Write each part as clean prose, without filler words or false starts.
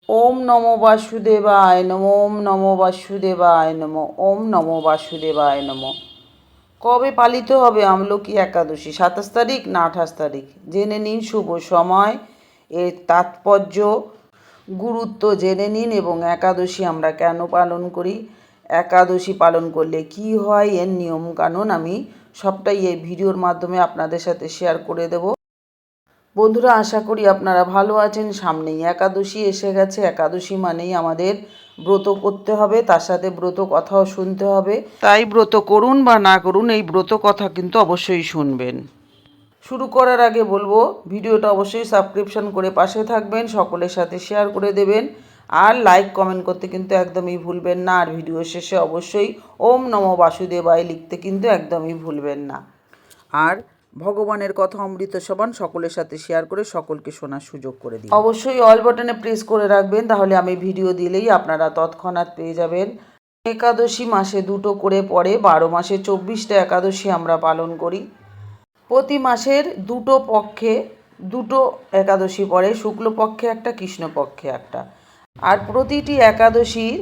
ওম নমো বাসুদেবায় নমো, ওম নমো বাসুদেবায় নমো, ওম নমো বাসুদেবায় নমো। কবে পালিত হবে আমলকি একাদশী? 27 তারিখ না 28 তারিখ? জেনে নিন শুভ সময়, এর তাৎপর্য, গুরুত্ব জেনে নিন এবং একাদশী আমরা কেন পালন করি, একাদশী পালন করলে কি হয়, এর নিয়মকানুন আমি সবটাই এই ভিডিওর মাধ্যমে আপনাদের সাথে শেয়ার করে দেব। বন্ধুরা, আশা করি আপনারা ভালো আছেন। সামনেই একাদশী এসে গেছে। একাদশী মানেই আমাদের ব্রত করতে হবে, তার সাথে ব্রত কথাও শুনতে হবে। তাই ব্রত করুন বা না করুন, এই ব্রত কথা কিন্তু অবশ্যই শুনবেন। শুরু করার আগে বলবো, ভিডিওটা অবশ্যই সাবস্ক্রিপশন করে পাশে থাকবেন, সকলের সাথে শেয়ার করে দেবেন, আর লাইক কমেন্ট করতে কিন্তু একদমই ভুলবেন না। আর ভিডিও শেষে অবশ্যই ওম নমো বাসুদেবায় লিখতে কিন্তু একদমই ভুলবেন না। আর ভগবানের কথা অমৃত সমান সকলের সাথে শেয়ার করে সকলকে শোনার সুযোগ করে দিন। অবশ্যই অল বাটনে প্রেস করে রাখবেন, তাহলে আমি ভিডিও দিলেই আপনারা তৎক্ষণাৎ পেয়ে যাবেন। একাদশী মাসে দুটো করে পড়ে, 12 মাসে 24টা একাদশী আমরা পালন করি। প্রতি মাসের দুটো পক্ষে দুটো একাদশী পড়ে, শুক্লপক্ষে একটা, কৃষ্ণপক্ষে একটা। আর প্রতিটি একাদশীর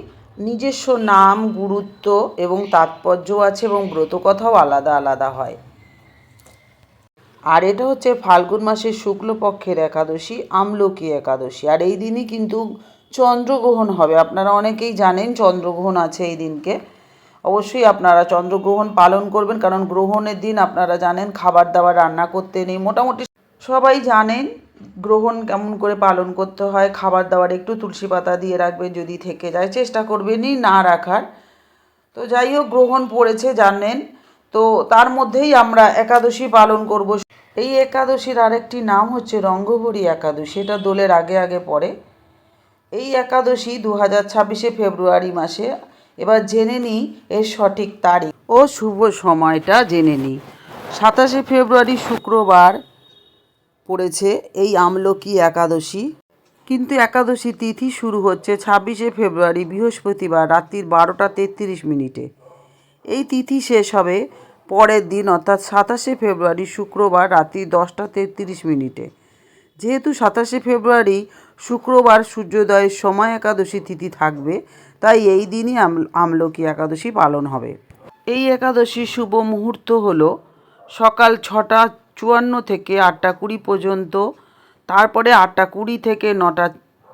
নিজস্ব নাম, গুরুত্ব এবং তাৎপর্য আছে এবং ব্রতকথাও আলাদা আলাদা হয়। আর এটা হচ্ছে ফাল্গুন মাসের শুক্লপক্ষের একাদশী, আমলকি একাদশী। আর এই দিনই কিন্তু চন্দ্রগ্রহণ হবে। আপনারা অনেকেই জানেন চন্দ্রগ্রহণ আছে এই দিনকে। অবশ্যই আপনারা চন্দ্রগ্রহণ পালন করবেন, কারণ গ্রহণের দিন আপনারা জানেন খাবার দাবার রান্না করতে নেই। মোটামুটি সবাই জানেন গ্রহণ কেমন করে পালন করতে হয়। খাবার দাবার একটু তুলসী পাতা দিয়ে রাখবেন, যদি থেকে যায় চেষ্টা করবেনই না রাখার। তো যাই হোক, গ্রহণ পড়েছে জানেন, তো তার মধ্যেই আমরা একাদশী পালন করব। এই একাদশীর আরেকটি নাম হচ্ছে রঙ্গভরী একাদশী, এটা দোলের আগে আগে পড়ে। এই একাদশী 2026 ফেব্রুয়ারি মাসে। এবার জেনে নিই এর সঠিক তারিখ ও শুভ সময়টা জেনে নিই। 27 ফেব্রুয়ারি শুক্রবার পড়েছে এই আমলকি একাদশী, কিন্তু একাদশী তিথি শুরু হচ্ছে 26 ফেব্রুয়ারি বৃহস্পতিবার রাত্রির 12টা 33 মিনিটে। এই তিথি শেষ হবে পরের দিন অর্থাৎ 27 ফেব্রুয়ারি শুক্রবার রাত্রি 10টা 33 মিনিটে। যেহেতু 27 ফেব্রুয়ারি শুক্রবার সূর্যোদয়ের সময় একাদশী তিথি থাকবে, তাই এই দিনই আমলকি একাদশী পালন হবে। এই একাদশীর শুভ মুহূর্ত হল সকাল 6টা 54 থেকে 8টা 20 পর্যন্ত, তারপরে 8টা 20 থেকে 9টা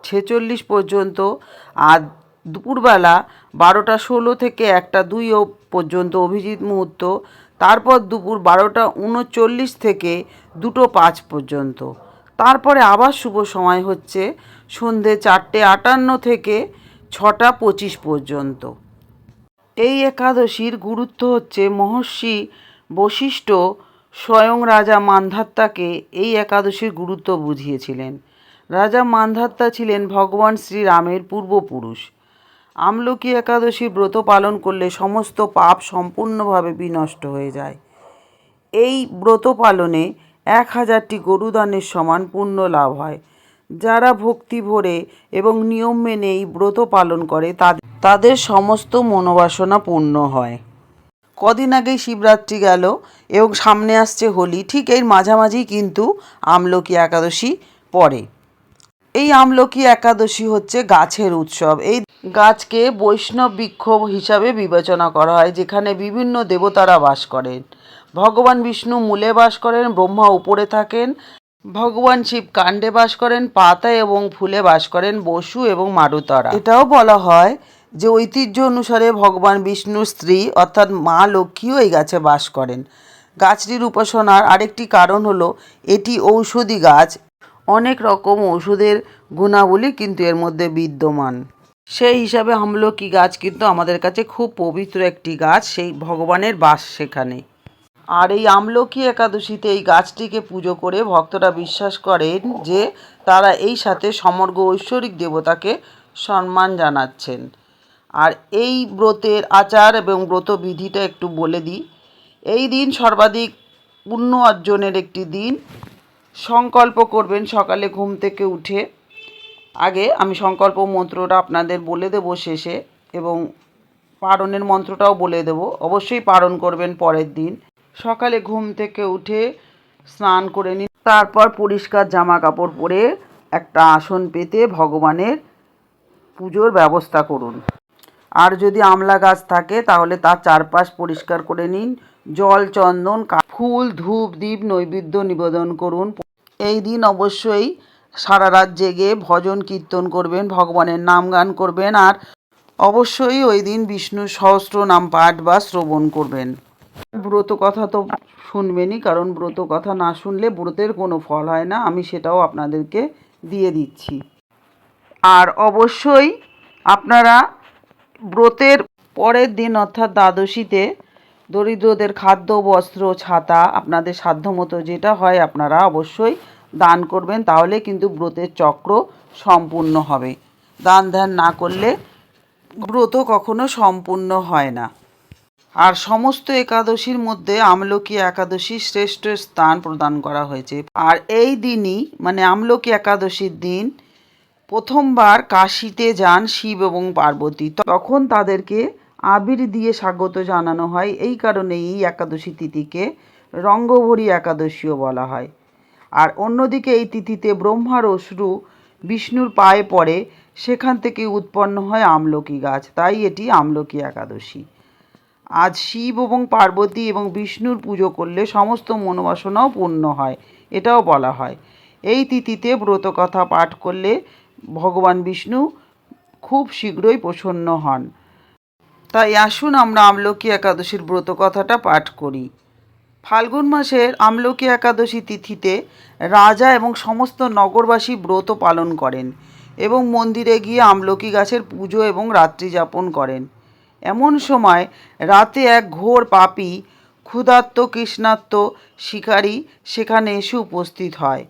46 পর্যন্ত, আর দুপুরবেলা 12টা 16 থেকে 1টা 2 পর্যন্ত অভিজিৎ মুহূর্ত, তারপর দুপুর 12টা 39 থেকে 2টো 5 পর্যন্ত, তারপরে আবার শুভ সময় হচ্ছে সন্ধে 4টে 58 থেকে 6টা 25 পর্যন্ত। এই একাদশীর গুরুত্ব হচ্ছে মহর্ষি বশিষ্ঠ স্বয়ং রাজা মান্ধাত্তাকে এই একাদশীর গুরুত্ব বুঝিয়েছিলেন। রাজা মান্ধাত্তা ছিলেন ভগবান শ্রীরামের পূর্বপুরুষ। আমলকি একাদশী ব্রত পালন করলে সমস্ত পাপ সম্পূর্ণভাবে বিনষ্ট হয়ে যায়। এই ব্রত পালনে 1000টি গরুদানের সমান পুণ্য লাভ হয়। যারা ভক্তি ভরে এবং নিয়ম মেনে এই ব্রত পালন করে তাদের সমস্ত মনোবাসনা পূর্ণ হয়। কদিন আগেই শিবরাত্রি গেল এবং সামনে আসছে হোলি, ঠিক এর মাঝামাঝি কিন্তু আমলকি একাদশী পড়ে। এই আমলকি একাদশী হচ্ছে গাছের উৎসব। এই গাছকে বৈষ্ণব বৃক্ষ হিসাবে বিবেচনা করা হয়, যেখানে বিভিন্ন দেবতারা বাস করেন। ভগবান বিষ্ণু মূলে বাস করেন, ব্রহ্মা উপরে থাকেন, ভগবান শিব কাণ্ডে বাস করেন, পাতা এবং ফুলে বাস করেন বসু এবং মারুতারা। এটাও বলা হয় যে ঐতিহ্য অনুসারে ভগবান বিষ্ণুর স্ত্রী অর্থাৎ মা লক্ষ্মীও এই গাছে বাস করেন। গাছটির উপাসনার আরেকটি কারণ হলো এটি ঔষধি গাছ। অনেক রকম ওষুধের গুণাবলী কিন্তু এর মধ্যে বিদ্যমান। সেই হিসাবে আমলকি গাছ কিন্তু আমাদের কাছে খুব পবিত্র একটি গাছ, সেই ভগবানের বাস সেখানে। আর এই আমলকি একাদশীতে এই গাছটিকে পুজো করে ভক্তরা বিশ্বাস করেন যে তারা এই সাথে সমগ্র ঐশ্বরিক দেবতাকে সম্মান জানাচ্ছেন। আর এই ব্রতের আচার এবং ব্রতবিধিটা একটু বলে দিই। এই দিন সর্বাধিক পুণ্য অর্জনের একটি দিন। সংকল্প করবেন সকালে ঘুম থেকে উঠে। আগে আমি সংকল্প মন্ত্রটা আপনাদের বলে দেব শেষে, এবং পারণের মন্ত্রটাও বলে দেব। অবশ্যই পারণ করবেন পরের দিন। সকালে ঘুম থেকে উঠে স্নান করে নিন, তারপর পরিষ্কার জামা কাপড় পরে একটা আসন পেতে ভগবানের পুজোর ব্যবস্থা করুন। আর যদি আমলা গাছ থাকে তাহলে তার চারপাশ পরিষ্কার করে নিন, জল চন্দন ফুল ধূপ দ্বীপ নৈবেদ্য নিবেদন করুন। এই দিন অবশ্যই সারা রাত জেগে ভজন কীর্তন করবেন, ভগবানের নাম গান করবেন, আর অবশ্যই ওই দিন বিষ্ণু সহস্র নাম পাঠ বা শ্রবণ করবেন। ব্রত কথা তো শুনবেনই, কারণ ব্রত কথা না শুনলে ব্রতের কোনো ফল হয় না, আমি সেটাও আপনাদেরকে দিয়ে দিচ্ছি। আর অবশ্যই আপনারা ব্রতের পরের দিন অর্থাৎ দ্বাদশীতে দরিদ্রদের খাদ্য বস্ত্র ছাতা আপনাদের সাধ্যমতো যেটা হয় আপনারা অবশ্যই দান করবেন, তাহলে কিন্তু ব্রতের চক্র সম্পূর্ণ হবে। দান ধ্যান না করলে ব্রত কখনো সম্পূর্ণ হয় না। আর সমস্ত একাদশীর মধ্যে আমলকি একাদশী শ্রেষ্ঠ স্থান প্রদান করা হয়েছে। আর এই দিনই মানে আমলকি একাদশীর দিন প্রথমবার কাশীতে যান শিব এবং পার্বতী, তখন তাদেরকে আবির দিয়ে স্বাগত জানানো হয়। এই কারণে এই একাদশী তিথিকে রঙ্গভরী একাদশীও বলা হয়। আর অন্যদিকে এই তিথিতে ব্রহ্মার অশ্রু বিষ্ণুর পায়ে পড়ে, সেখান থেকে উৎপন্ন হয় আমলকি গাছ, তাই এটি আমলকি একাদশী। আজ শিব এবং পার্বতী এবং বিষ্ণুর পুজো করলে সমস্ত মনোবাসনাও পূর্ণ হয়, এটাও বলা হয়। এই তিথিতে ব্রতকথা পাঠ করলে ভগবান বিষ্ণু খুব শীঘ্রই প্রসন্ন হন। তাই আসুন আমরা আমলকি একাদশীর ব্রতকথাটা পাঠ করি। ফাল্গুন মাসের আমলকি একাদশী তিথিতে রাজা এবং সমস্ত নগরবাসী ব্রত পালন করেন এবং মন্দিরে গিয়ে আমলকি গাছের পুজো এবং রাত্রি যাপন করেন। এমন সময় রাতে এক ঘোর পাপী ক্ষুধার্ত কৃষ্ণার্ত শিকারী সেখানে এসে উপস্থিত হয়।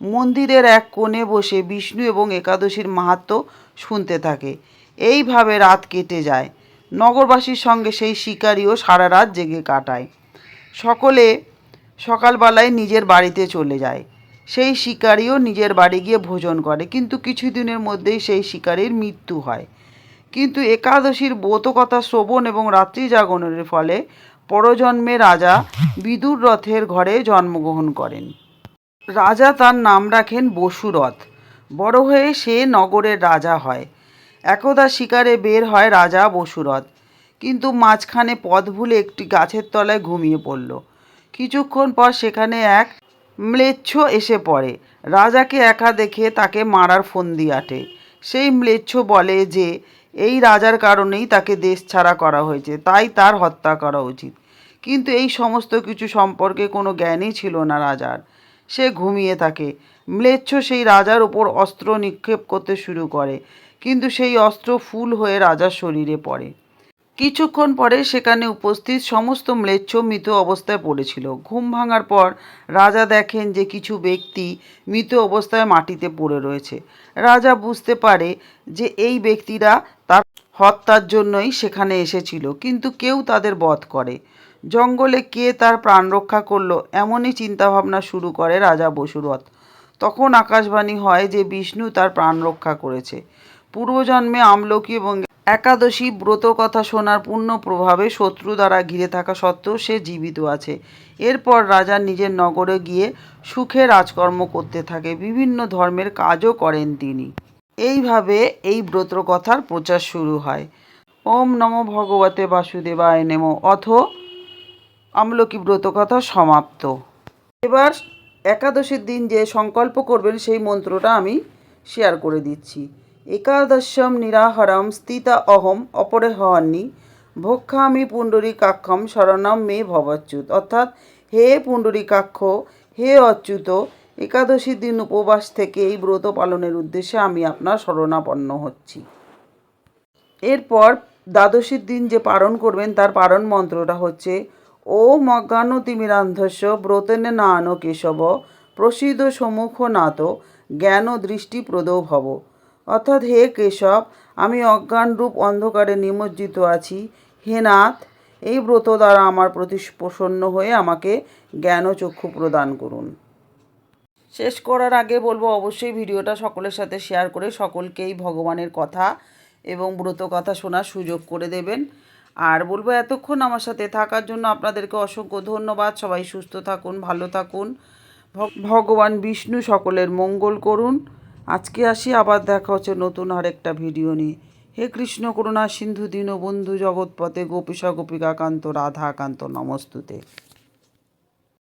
মন্দিরের এক কোণে বসে বিষ্ণু এবং একাদশীর মাহাত্ম্য শুনতে থাকে। এইভাবে রাত কেটে যায়। নগরবাসীর সঙ্গে সেই শিকারীও সারা রাত জেগে কাটায়। সকলে সকালবেলায় নিজের বাড়িতে চলে যায়। সেই শিকারীও নিজের বাড়ি গিয়ে ভোজন করে, কিন্তু কিছুদিনের মধ্যেই সেই শিকারীর মৃত্যু হয়। কিন্তু একাদশীর ব্রতকথা শ্রবণ এবং রাত্রি জাগরণের ফলে পরজন্মে রাজা বিদুর রথের ঘরে জন্মগ্রহণ করেন। রাজা তার নাম রাখেন বসুরথ। বড় হয়ে সে নগরের রাজা হয়। একদা শিকারে বের হয় রাজা বসুরথ, কিন্তু মাঝখানে পথ ভুলে একটি গাছের তলায় ঘুমিয়ে পড়ল। কিছুক্ষণ পর সেখানে এক ম্লেচ্ছ এসে পড়ে। রাজাকে একা দেখে তাকে মারার ফন্দি আঁটে। সেই ম্লেচ্ছ বলে যে এই রাজার কারণেই তাকে দেশ ছাড়া করা হয়েছে, তাই তার হত্যা করা উচিত। কিন্তু এই সমস্ত কিছু সম্পর্কে কোনো জ্ঞানই ছিল না রাজার। সে ঘুমিয়ে থাকে। ম্লেচ্ছ সেই রাজার উপর অস্ত্র নিক্ষেপ করতে শুরু করে, কিন্তু সেই অস্ত্র ফুল হয়ে রাজার শরীরে পড়ে। কিছুক্ষণ পরে সেখানে উপস্থিত সমস্ত ম্লেচ্ছ মৃত অবস্থায় পড়েছিল। ঘুম ভাঙার পর রাজা দেখেন যে কিছু ব্যক্তি মৃত অবস্থায় মাটিতে পড়ে রয়েছে। রাজা বুঝতে পারে যে এই ব্যক্তিরা তার হত্যার জন্যই সেখানে এসেছিল, কিন্তু কেউ তাদের বধ করে। জঙ্গলে কে তার প্রাণ রক্ষা করলো, এমনই চিন্তাভাবনা শুরু করে রাজা বসুরথ। তখন আকাশবাণী হয় যে বিষ্ণু তার প্রাণ রক্ষা করেছে। পূর্বজন্মে আমলকি এবং একাদশী ব্রত কথা শোনার পূর্ণ প্রভাবে শত্রু দ্বারা ঘিরে থাকা সত্ত্বেও সে জীবিত আছে। এরপর রাজা নিজের নগরে গিয়ে সুখে রাজকর্ম করতে থাকে। বিভিন্ন ধর্মের কাজও করেন তিনি। এইভাবে এই ব্রত কথার প্রচার শুরু হয়। ওম নমো ভগবতে বাসুদেবায় নমঃ। অথ আমলকি ব্রত কথা সমাপ্ত। এবার একাদশীর দিন যে সংকল্প করবেন সেই মন্ত্রটা আমি শেয়ার করে দিচ্ছি। একাদশম নিরাহারম স্থিতা অহম অপরেহন্নি ভক্ষামি পুণ্ডরীকাক্ষম শরণম মে ভবচ্যুত। অর্থাৎ হে পুণ্ডরীকাক্ষ, হে অচ্যুত, একাদশীর দিন উপবাস থেকে এই ব্রত পালনের উদ্দেশ্যে আমি আপনার শরণাপন্ন হচ্ছি। এরপর দ্বাদশীর দিন যে পালন করবেন তার পালন মন্ত্রটা হচ্ছে ওম অজ্ঞানতিমিরান্ধস্য ব্রতেনে নান কেশব প্রসিদ্ধ সম্মুখ নাত জ্ঞান দৃষ্টি প্রদৌ ভব। অর্থাৎ হে কেশব, আমি অজ্ঞানরূপ অন্ধকারে নিমজ্জিত আছি। হে নাথ, এই ব্রত দ্বারা আমার প্রতি প্রসন্ন হয়ে আমাকে জ্ঞান ও চক্ষু প্রদান করুন। শেষ করার আগে বলবো অবশ্যই ভিডিওটা সকলের সাথে শেয়ার করে সকলকেই ভগবানের কথা এবং ব্রত কথা শোনার সুযোগ করে দেবেন। আর বলবো এতক্ষণ আমার সাথে থাকার জন্য আপনাদেরকে অসংখ্য ধন্যবাদ। সবাই সুস্থ থাকুন, ভালো থাকুন। ভগবান বিষ্ণু সকলের মঙ্গল করুন। আজকে আসি, আবার দেখা হচ্ছে নতুন আরেকটা ভিডিও নিয়ে। হে কৃষ্ণ করুণা সিন্ধু দীনবন্ধু জগৎপতে গোপীশ গোপিকাকান্ত রাধাকান্ত নমস্তুতে।